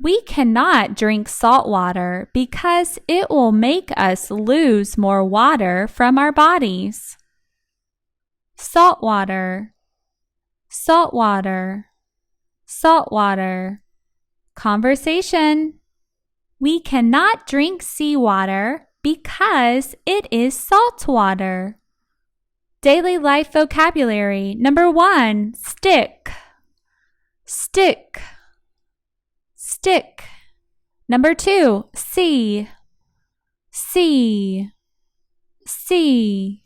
We cannot drink salt water because it will make us lose more water from our bodies. Salt water, salt water, salt water. Conversation. We cannot drink seawater because it is salt water. Daily life vocabulary. Number 1, stick, stick, stick. Number 2, see, see, see.